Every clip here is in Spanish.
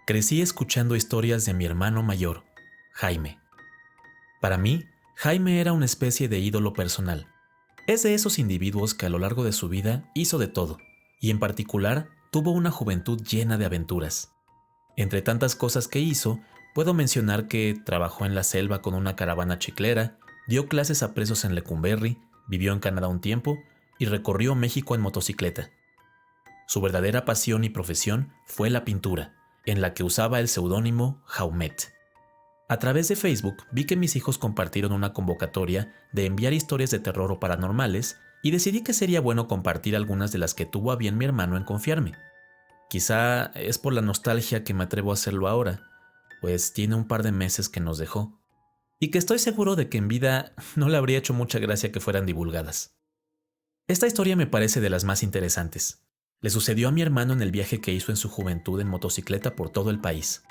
Crecí escuchando historias de mi hermano mayor, Jaime. Para mí, Jaime era una especie de ídolo personal. Es de esos individuos que a lo largo de su vida hizo de todo, y en particular tuvo una juventud llena de aventuras. Entre tantas cosas que hizo, puedo mencionar que trabajó en la selva con una caravana chiclera, dio clases a presos en Lecumberri, vivió en Canadá un tiempo y recorrió México en motocicleta. Su verdadera pasión y profesión fue la pintura, en la que usaba el seudónimo Jaumet. A través de Facebook vi que mis hijos compartieron una convocatoria de enviar historias de terror o paranormales y decidí que sería bueno compartir algunas de las que tuvo a bien mi hermano en confiarme. Quizá es por la nostalgia que me atrevo a hacerlo ahora, pues tiene un par de meses que nos dejó, y que estoy seguro de que en vida no le habría hecho mucha gracia que fueran divulgadas. Esta historia me parece de las más interesantes. Le sucedió a mi hermano en el viaje que hizo en su juventud en motocicleta por todo el país.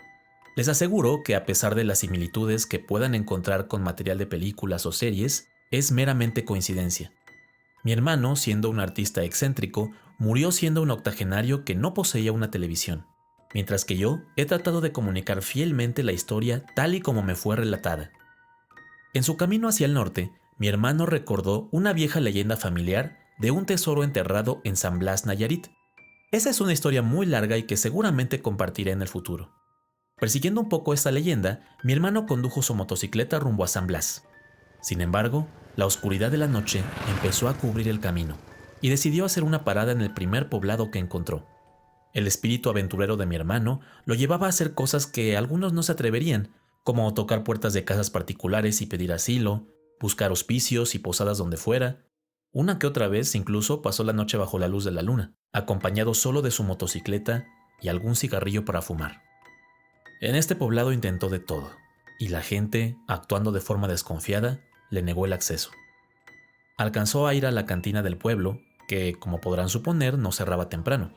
Les aseguro que a pesar de las similitudes que puedan encontrar con material de películas o series, es meramente coincidencia. Mi hermano, siendo un artista excéntrico, murió siendo un octogenario que no poseía una televisión, mientras que yo he tratado de comunicar fielmente la historia tal y como me fue relatada. En su camino hacia el norte, mi hermano recordó una vieja leyenda familiar de un tesoro enterrado en San Blas, Nayarit. Esa es una historia muy larga y que seguramente compartiré en el futuro. Persiguiendo un poco esta leyenda, mi hermano condujo su motocicleta rumbo a San Blas. Sin embargo, la oscuridad de la noche empezó a cubrir el camino y decidió hacer una parada en el primer poblado que encontró. El espíritu aventurero de mi hermano lo llevaba a hacer cosas que algunos no se atreverían, como tocar puertas de casas particulares y pedir asilo, buscar hospicios y posadas donde fuera. Una que otra vez incluso pasó la noche bajo la luz de la luna, acompañado solo de su motocicleta y algún cigarrillo para fumar. En este poblado intentó de todo, y la gente, actuando de forma desconfiada, le negó el acceso. Alcanzó a ir a la cantina del pueblo, que, como podrán suponer, no cerraba temprano.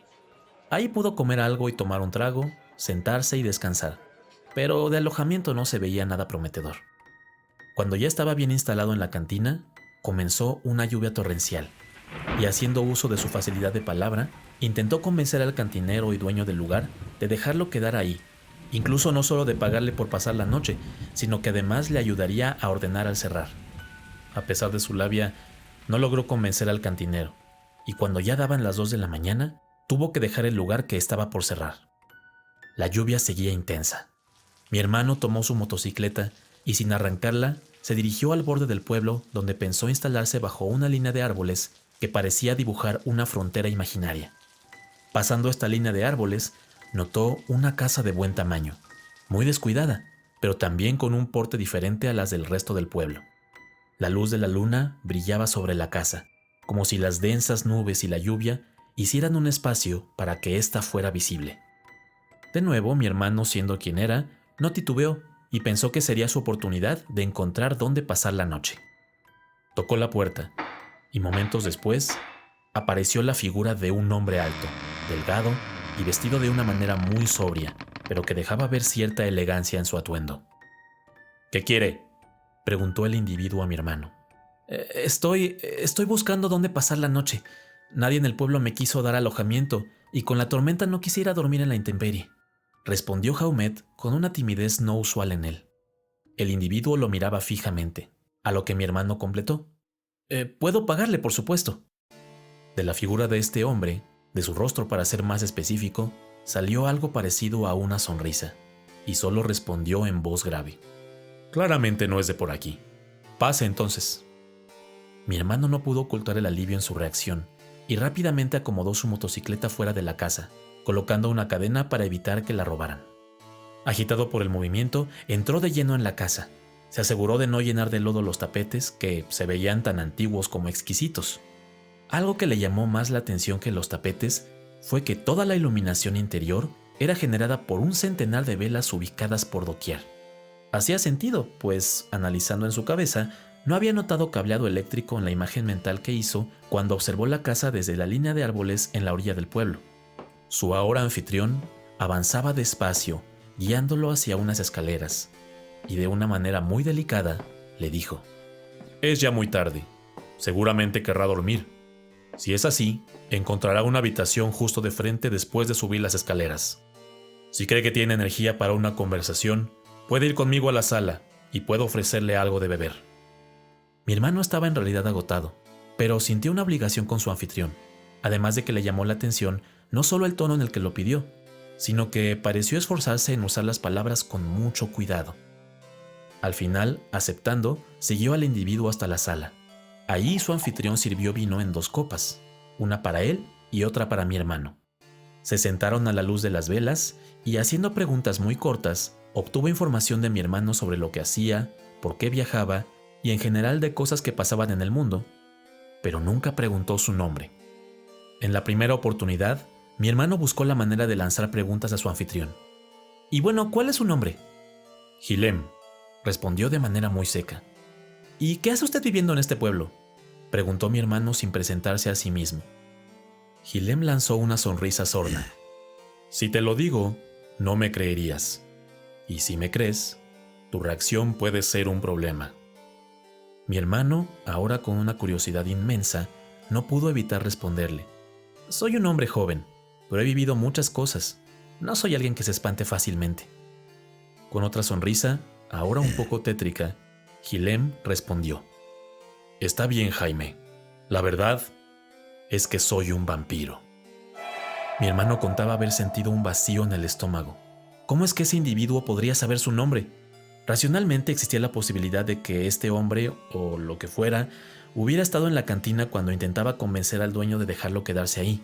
Ahí pudo comer algo y tomar un trago, sentarse y descansar, pero de alojamiento no se veía nada prometedor. Cuando ya estaba bien instalado en la cantina, comenzó una lluvia torrencial, y haciendo uso de su facilidad de palabra, intentó convencer al cantinero y dueño del lugar de dejarlo quedar ahí, incluso no solo de pagarle por pasar la noche, sino que además le ayudaría a ordenar al cerrar. A pesar de su labia, no logró convencer al cantinero, y cuando ya daban las 2 de la mañana, tuvo que dejar el lugar que estaba por cerrar. La lluvia seguía intensa. Mi hermano tomó su motocicleta y sin arrancarla, se dirigió al borde del pueblo donde pensó instalarse bajo una línea de árboles que parecía dibujar una frontera imaginaria. Pasando esta línea de árboles, notó una casa de buen tamaño, muy descuidada, pero también con un porte diferente a las del resto del pueblo. La luz de la luna brillaba sobre la casa, como si las densas nubes y la lluvia hicieran un espacio para que ésta fuera visible. De nuevo, mi hermano, siendo quien era, no titubeó y pensó que sería su oportunidad de encontrar dónde pasar la noche. Tocó la puerta y momentos después apareció la figura de un hombre alto, delgado y vestido de una manera muy sobria, pero que dejaba ver cierta elegancia en su atuendo. «¿Qué quiere?», preguntó el individuo a mi hermano. Estoy buscando dónde pasar la noche. Nadie en el pueblo me quiso dar alojamiento y con la tormenta no quisiera dormir en la intemperie», respondió Jaumet con una timidez no usual en él. El individuo lo miraba fijamente, a lo que mi hermano completó. «Puedo pagarle, por supuesto». De la figura de este hombre, de su rostro para ser más específico, salió algo parecido a una sonrisa, y solo respondió en voz grave. «Claramente no es de por aquí. Pase entonces». Mi hermano no pudo ocultar el alivio en su reacción, y rápidamente acomodó su motocicleta fuera de la casa, colocando una cadena para evitar que la robaran. Agitado por el movimiento, entró de lleno en la casa. Se aseguró de no llenar de lodo los tapetes, que se veían tan antiguos como exquisitos. Algo que le llamó más la atención que los tapetes fue que toda la iluminación interior era generada por un centenar de velas ubicadas por doquier. Hacía sentido, pues, analizando en su cabeza, no había notado cableado eléctrico en la imagen mental que hizo cuando observó la casa desde la línea de árboles en la orilla del pueblo. Su ahora anfitrión avanzaba despacio, guiándolo hacia unas escaleras, y de una manera muy delicada le dijo: «Es ya muy tarde. Seguramente querrá dormir. Si es así, encontrará una habitación justo de frente después de subir las escaleras. Si cree que tiene energía para una conversación, puede ir conmigo a la sala y puedo ofrecerle algo de beber. Mi hermano estaba en realidad agotado, pero sintió una obligación con su anfitrión, además de que le llamó la atención no solo el tono en el que lo pidió, sino que pareció esforzarse en usar las palabras con mucho cuidado. Al final, aceptando, siguió al individuo hasta la sala. Ahí su anfitrión sirvió vino en 2 copas, una para él y otra para mi hermano. Se sentaron a la luz de las velas y, haciendo preguntas muy cortas, obtuvo información de mi hermano sobre lo que hacía, por qué viajaba y en general de cosas que pasaban en el mundo, pero nunca preguntó su nombre. En la primera oportunidad, mi hermano buscó la manera de lanzar preguntas a su anfitrión. «Y bueno, ¿cuál es su nombre?» «Gilem», respondió de manera muy seca. «¿Y qué hace usted viviendo en este pueblo?», preguntó mi hermano sin presentarse a sí mismo. Gilem lanzó una sonrisa sorda. «Si te lo digo, no me creerías. Y si me crees, tu reacción puede ser un problema». Mi hermano, ahora con una curiosidad inmensa, no pudo evitar responderle. «Soy un hombre joven, pero he vivido muchas cosas. No soy alguien que se espante fácilmente». Con otra sonrisa, ahora un poco tétrica, Gilem respondió. «Está bien, Jaime. La verdad es que soy un vampiro». Mi hermano contaba haber sentido un vacío en el estómago. ¿Cómo es que ese individuo podría saber su nombre? Racionalmente existía la posibilidad de que este hombre, o lo que fuera, hubiera estado en la cantina cuando intentaba convencer al dueño de dejarlo quedarse ahí.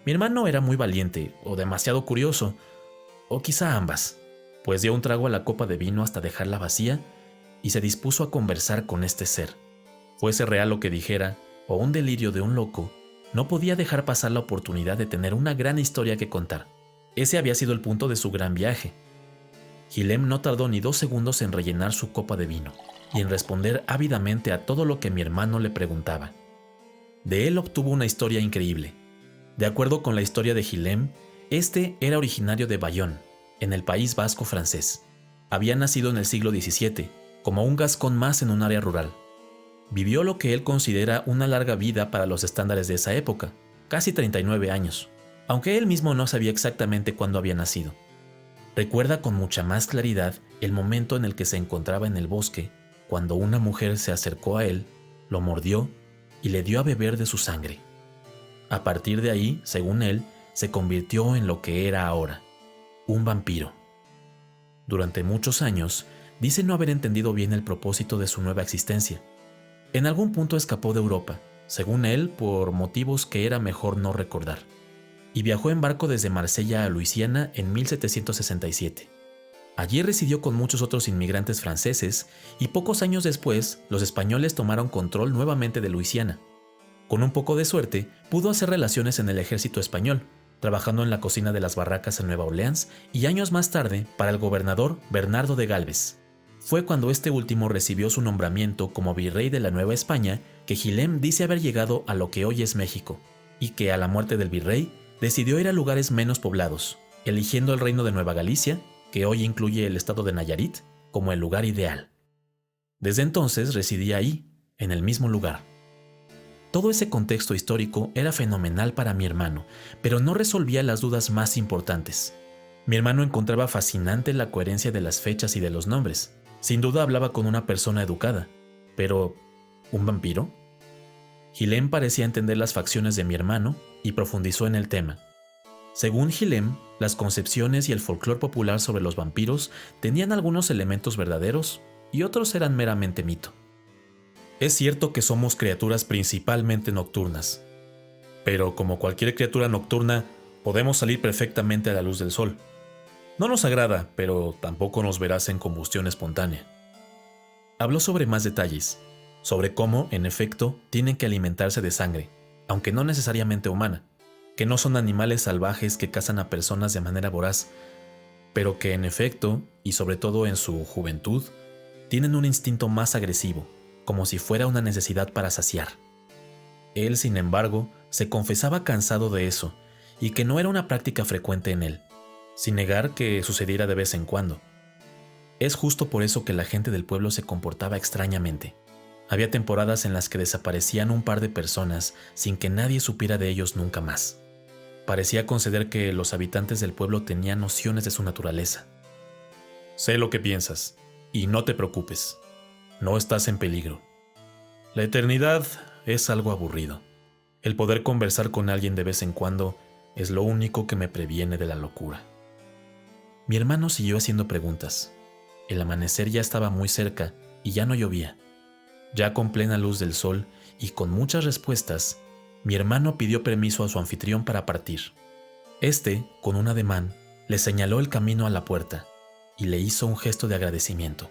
Mi hermano era muy valiente, o demasiado curioso, o quizá ambas, pues dio un trago a la copa de vino hasta dejarla vacía y se dispuso a conversar con este ser. Fuese real lo que dijera, o un delirio de un loco, no podía dejar pasar la oportunidad de tener una gran historia que contar. Ese había sido el punto de su gran viaje. Gilem no tardó ni 2 segundos en rellenar su copa de vino y en responder ávidamente a todo lo que mi hermano le preguntaba. De él obtuvo una historia increíble. De acuerdo con la historia de Gilem, este era originario de Bayonne, en el País Vasco francés. Había nacido en el siglo XVII, como un gascón más en un área rural. Vivió lo que él considera una larga vida para los estándares de esa época, casi 39 años, aunque él mismo no sabía exactamente cuándo había nacido. Recuerda con mucha más claridad el momento en el que se encontraba en el bosque, cuando una mujer se acercó a él, lo mordió y le dio a beber de su sangre. A partir de ahí, según él, se convirtió en lo que era ahora, un vampiro. Durante muchos años, dice no haber entendido bien el propósito de su nueva existencia. En algún punto escapó de Europa, según él, por motivos que era mejor no recordar, y viajó en barco desde Marsella a Luisiana en 1767. Allí residió con muchos otros inmigrantes franceses y pocos años después los españoles tomaron control nuevamente de Luisiana. Con un poco de suerte, pudo hacer relaciones en el ejército español, trabajando en la cocina de las barracas en Nueva Orleans y años más tarde para el gobernador Bernardo de Galvez. Fue cuando este último recibió su nombramiento como virrey de la Nueva España que Gilem dice haber llegado a lo que hoy es México, y que a la muerte del virrey decidió ir a lugares menos poblados, eligiendo el reino de Nueva Galicia, que hoy incluye el estado de Nayarit, como el lugar ideal. Desde entonces residía ahí, en el mismo lugar. Todo ese contexto histórico era fenomenal para mi hermano, pero no resolvía las dudas más importantes. Mi hermano encontraba fascinante la coherencia de las fechas y de los nombres. Sin duda hablaba con una persona educada, pero ¿un vampiro? Gilem parecía entender las facciones de mi hermano y profundizó en el tema. Según Gilem, las concepciones y el folclore popular sobre los vampiros tenían algunos elementos verdaderos y otros eran meramente mito. Es cierto que somos criaturas principalmente nocturnas, pero como cualquier criatura nocturna, podemos salir perfectamente a la luz del sol. No nos agrada, pero tampoco nos verás en combustión espontánea. Habló sobre más detalles, sobre cómo, en efecto, tienen que alimentarse de sangre, aunque no necesariamente humana, que no son animales salvajes que cazan a personas de manera voraz, pero que en efecto, y sobre todo en su juventud, tienen un instinto más agresivo, como si fuera una necesidad para saciar. Él, sin embargo, se confesaba cansado de eso, y que no era una práctica frecuente en él, sin negar que sucediera de vez en cuando. Es justo por eso que la gente del pueblo se comportaba extrañamente. Había temporadas en las que desaparecían un par de personas sin que nadie supiera de ellos nunca más. Parecía conceder que los habitantes del pueblo tenían nociones de su naturaleza. Sé lo que piensas, y no te preocupes. No estás en peligro. La eternidad es algo aburrido. El poder conversar con alguien de vez en cuando es lo único que me previene de la locura. Mi hermano siguió haciendo preguntas. El amanecer ya estaba muy cerca y ya no llovía. Ya con plena luz del sol y con muchas respuestas, mi hermano pidió permiso a su anfitrión para partir. Este, con un ademán, le señaló el camino a la puerta y le hizo un gesto de agradecimiento.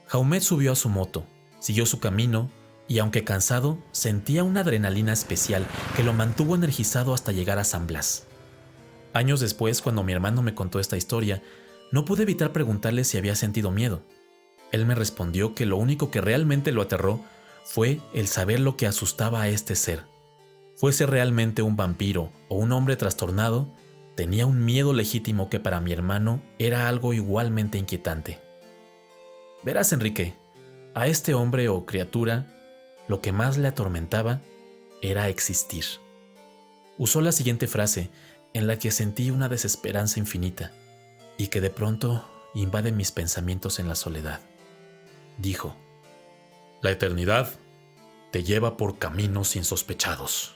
Jaumet subió a su moto, siguió su camino y, aunque cansado, sentía una adrenalina especial que lo mantuvo energizado hasta llegar a San Blas. Años después, cuando mi hermano me contó esta historia, no pude evitar preguntarle si había sentido miedo. Él me respondió que lo único que realmente lo aterró fue el saber lo que asustaba a este ser. Fuese realmente un vampiro o un hombre trastornado, tenía un miedo legítimo que para mi hermano era algo igualmente inquietante. Verás, Enrique, a este hombre o criatura, lo que más le atormentaba era existir. Usó la siguiente frase, en la que sentí una desesperanza infinita y que de pronto invade mis pensamientos en la soledad. Dijo: la eternidad te lleva por caminos insospechados.